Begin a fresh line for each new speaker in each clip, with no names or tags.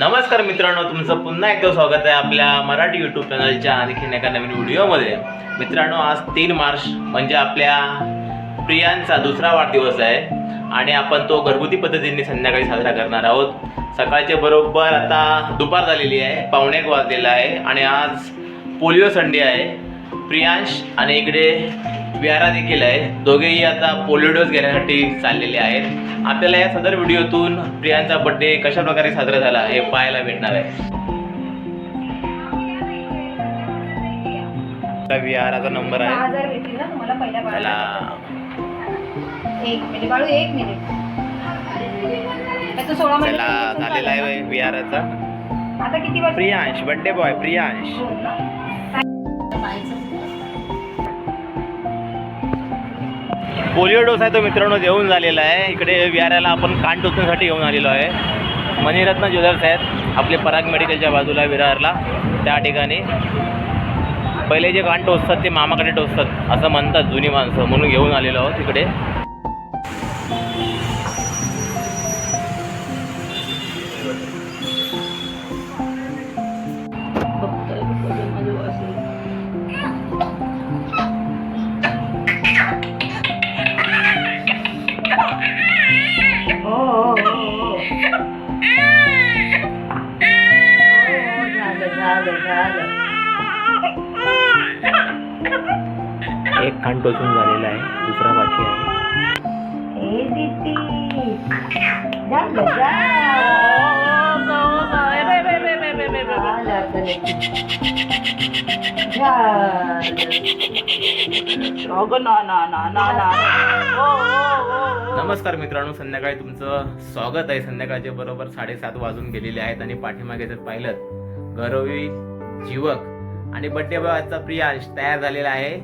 नमस्कार मित्रांनो, तुमचं पुन्हा एकदा स्वागत आहे आपल्या मराठी यूट्यूब चॅनलच्या आणखीन एका नवीन व्हिडिओमध्ये. मित्रांनो, आज 3 मार्च म्हणजे आपल्या प्रियांचा दुसरा वाढदिवस आहे आणि आपण तो घरगुती पद्धतीने संध्याकाळी साजरा करणार आहोत. सकाळचे बरोबर आता दुपार झालेली आहे, 1:15 वाजलेला आहे आणि आज पोलिओ संडे आहे. प्रियांश आणि इकडे विहारा देखील आहे. दोघेही आता पोलिओ डोस घेण्यासाठी चाललेले आहेत. आपल्याला या सदर व्हिडिओतून प्रियांचा बर्थडे कशा प्रकारे साजरा झाला हे पाहायला भेटणार आहे. विहाराचा नंबर आहे.
6000 भेटतील ना तुम्हाला पहिल्या बाळाला. एक मिनिट बाळू, एक मिनिट. आता 16 महिने
झालेला आहे विहाराचा.
आता किती वर्ष?
Priyansh birthday boy Priyansh. Polio dose आहे तो मित्रांनो देऊन झालेला आहे. इकडे विहाराला आपण कान टोचण्यासाठी घेऊन आलेलो आहे. मणिरत्न ज्वेलर्स आहेत आपले पराग मेडिकलच्या बाजूला विरारला. त्या ठिकाणी पहिले जे कान टोचतात ते मामाकडे टोचतात असं म्हणतात जुनी माणसं, म्हणून घेऊन आलेलो आहोत इकडे. एक कान टोचून झालेला आहे, दुसरा बाकी आहे. नमस्कार मित्रांनो, संध्याकाळी तुमचं स्वागत आहे. संध्याकाळचे बरोबर 7:30 वाजून गेलेले आहेत आणि पाठीमागे जर पाहिलं गौरवी, जीवक आणि बर्थडे बॉयचा प्रियांश तयार झालेला आहे.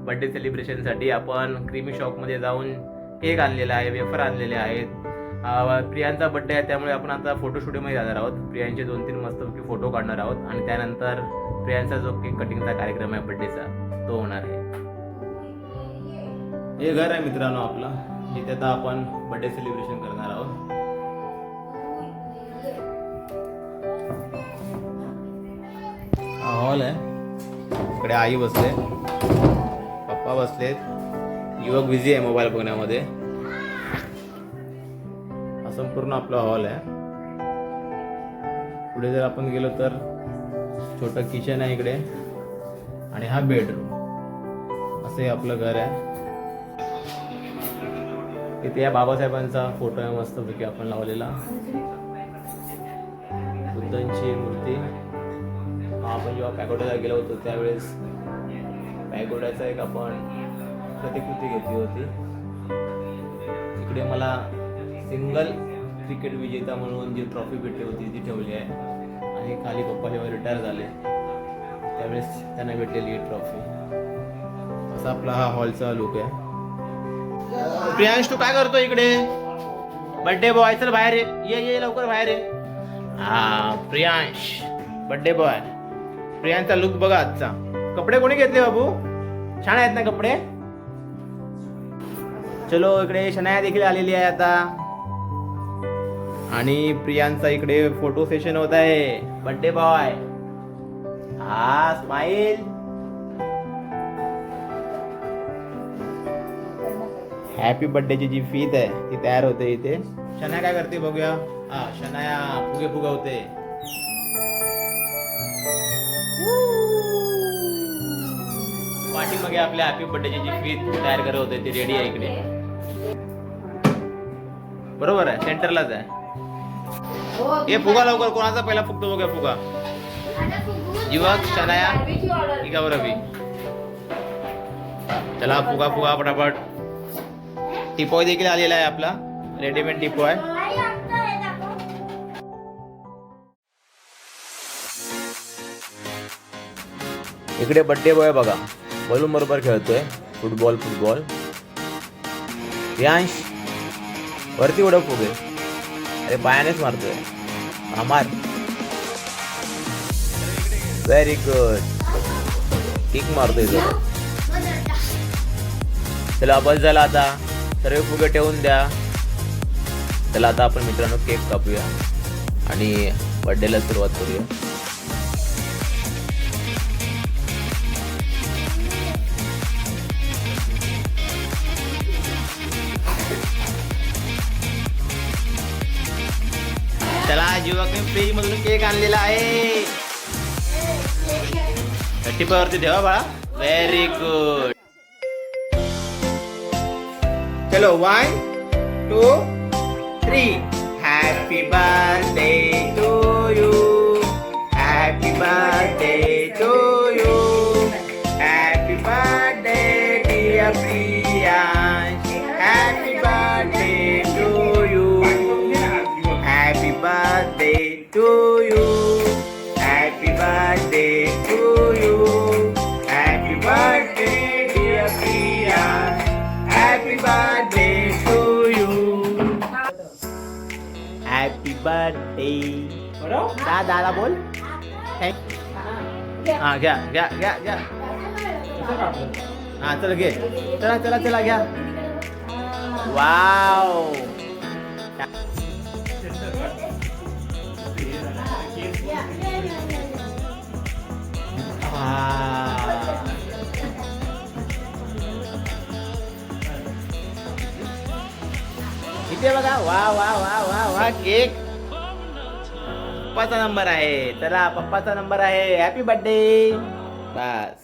बर्थडे सेलिब्रेशनसाठी आपण क्रीमी शॉपमध्ये जाऊन केक आणलेला आहे, वेफर आणलेले आहेत. प्रियांचा बर्थडे आहे त्यामुळे आपण आता फोटोशूटमध्ये जाणार आहोत. प्रियांचे 2-3 मस्तपैकी फोटो काढणार आहोत आणि त्यानंतर प्रियांचा जो केक कटिंगचा कार्यक्रम आहे बर्थडेचा तो होणार आहे. हे घर आहे मित्रांनो आपलं, जिथे आता आपण बर्थडे सेलिब्रेशन करणार आहोत. हॉल आहे. इकडे आई बसले, पप्पा बसलेत, युवक बिझी आहे मोबाईल बघण्यामध्ये. हा संपूर्ण आपला हॉल आहे. पुढे जर आपण गेलो तर छोटं किचन आहे इकडे आणि हा बेडरूम. असे आपलं घर आहे. इथे या बाबासाहेबांचा फोटो आहे मस्तपैकी आपण लावलेला. बुद्धांची मूर्ती. आपण जेव्हा पॅगोडाला गेलो होतो त्यावेळेस पॅगोडाचा एक आपण प्रतिकृती घेतली होती. इकडे मला सिंगल क्रिकेट विजेता म्हणून जी ट्रॉफी भेटली होती ती ठेवली आहे आणि खाली पप्पा जेव्हा रिटायर झाले त्यावेळेस त्यांना भेटलेली ही ट्रॉफी. असा आपला हा हॉलचा लुक आहे. प्रियांश, तू काय करतो इकडे? बर्थडे बॉय, चल बाहेर ये लवकर बाहेर ये. हा प्रियांश बर्थडे बॉय. प्रियांचा लुक बघा आजचा. कपडे कोणी घेतले बाबू? छान आहेत ना कपडे? चलो, इकडे शनाया देखील आलेली आहे आता आणि प्रियांचा इकडे फोटो सेशन होत आहे. बर्थडे बॉय, हा स्माइल. हॅपी बर्थडेची जी फीत आहे ती तयार होते इथे. शनाया काय करते बघूया. हा, शनाया फुगे फुगवते. पाठीमागे आपल्या हॅपी बर्थडेची जी फीत तयार करत होते ती रेडी आहे इकडे. बरोबर आहे, सेंटरलाच आहे. हे फुगा लवकर, कोणाचा पहिला फुगतो बघा फुगा. जीवक, शनाया की गौरवी. चला फुगा फुगा फटाफट. टिपॉय देखील आलेला आहे आपला, रेडीमेड टिपॉय. इकडे बर्थडे बॉय बघा बलून बरोबर खेळतोय फुटबॉल. प्रियांश वरती उडव फुगे. अरे पायानेच मारतोय. मार. Very good. किक मारतोय तो. चला बस झाला आता. सर्व फुगे ठेवून द्या. चला आता आपण मित्रांनो केक कापूया आणि बर्थडेला सुरुवात करूया. चला जीवकने फ्रीज मधून केक आणलेला आहे. 35 वरती ठेवा बाळा. Very good. चलो 1 2 3. Happy birthday to you. Happy birthday to you. Happy birthday dear Priyansh. Happy birthday to you. Happy birthday to you. Happy birthday to you. Happy birthday dear Priyansh. Happy birthday to you. Happy birthday. दादा बोल. हा घ्या घ्या घ्या घ्या. हा चला घे. चला चला चला घ्या. वाव. इथे बघा. वा वा वा वा वा. केक पप्पाचा नंबर आहे. चला पप्पाचा नंबर आहे. Happy birthday. बस.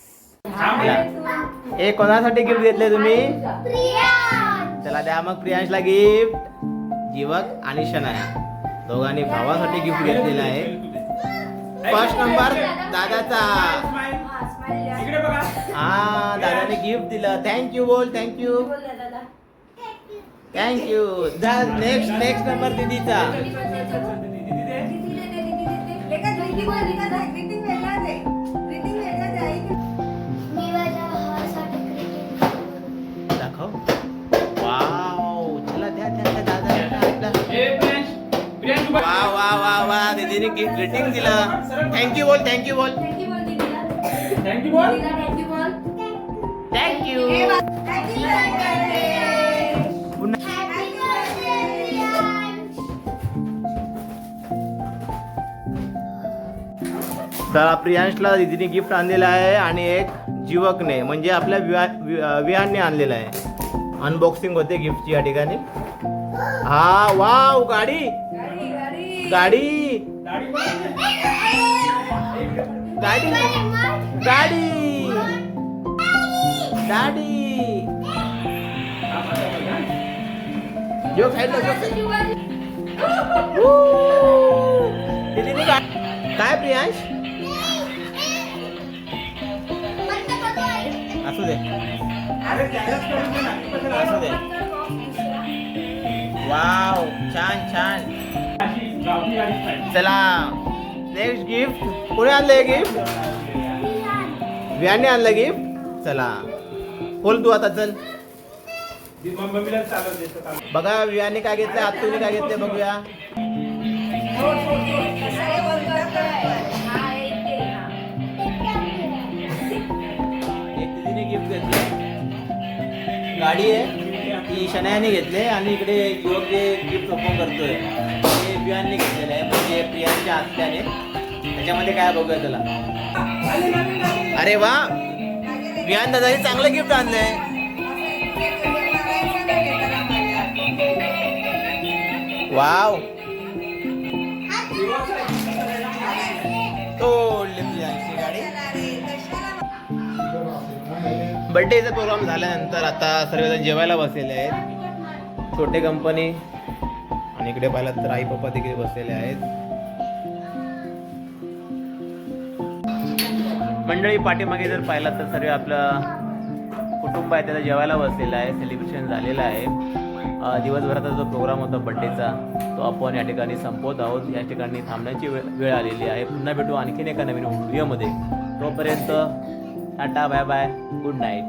हे कोणासाठी गिफ्ट घेतले तुम्ही? चला द्या मग प्रियांशला गिफ्ट. जीवक आणि शनाया दोघांनी भावासाठी गिफ्ट घेतलेलं आहे. फर्स्ट नंबर दादाचा. हा दादाने गिफ्ट दिलं. थँक्यू बोल. Thank you thank you. नेक्स्ट नंबर दीदीचा. दाखव. वाव. चला द्या द्या दादा. वा वा वा वा. दीदीने गिफ्ट ग्रीटिंग दिलं. थँक्यू बोल. थँक्यू बोल. थँक्यू. तर प्रियांशला दीदीने गिफ्ट आणलेलं आहे आणि एक जीवकने म्हणजे आपल्या विहानने आणलेलं आहे. अनबॉक्सिंग होते गिफ्टची या ठिकाणी. हा वाव. गाडी गाडी गाडी गाडी गाडी. जो दीदीने काय प्रियांश असू दे असू दे. वाव. छान छान. चला नेक्स्ट गिफ्ट. कोणी आणलंय गिफ्ट? विहानने आणलं गिफ्ट. चला खोल तू आता. चल बघा विहानने काय घेतलं. आत्तूने काय घेतले बघूया. गिफ्ट घेतले. गाडी आहे ती शनायाने घेतले आणि इकडे युवक जे गिफ्ट ओपन करतोय ते विहानने घेतलेलं आहे म्हणजे प्रियांच्या आत्याने. त्याच्यामध्ये काय बघूया त्याला. अरे वा. विहान दादाने चांगलं गिफ्ट आणलंय. वाव. तोडली प्रियांची गाडी. बर्थडेचा प्रोग्राम झाल्यानंतर आता सर्वजण जेवायला बसलेले आहेत. छोटे कंपनी आणि इकडे पाहिलं तर आई पप्पा तिकडे बसलेले आहेत. मंडळी पाठीमागे जर पाहिलं तर सर्व आपलं कुटुंब आहे त्याला जेवायला बसलेलं आहे. सेलिब्रेशन झालेलं आहे. दिवसभराचा जो प्रोग्राम होता बर्थडेचा तो आपण या ठिकाणी संपवत आहोत. या ठिकाणी थांबण्याची वेळ आलेली आहे. पुन्हा भेटू आणखीन एका नवीन व्हिडिओमध्ये. तोपर्यंत tata bye bye. Good night.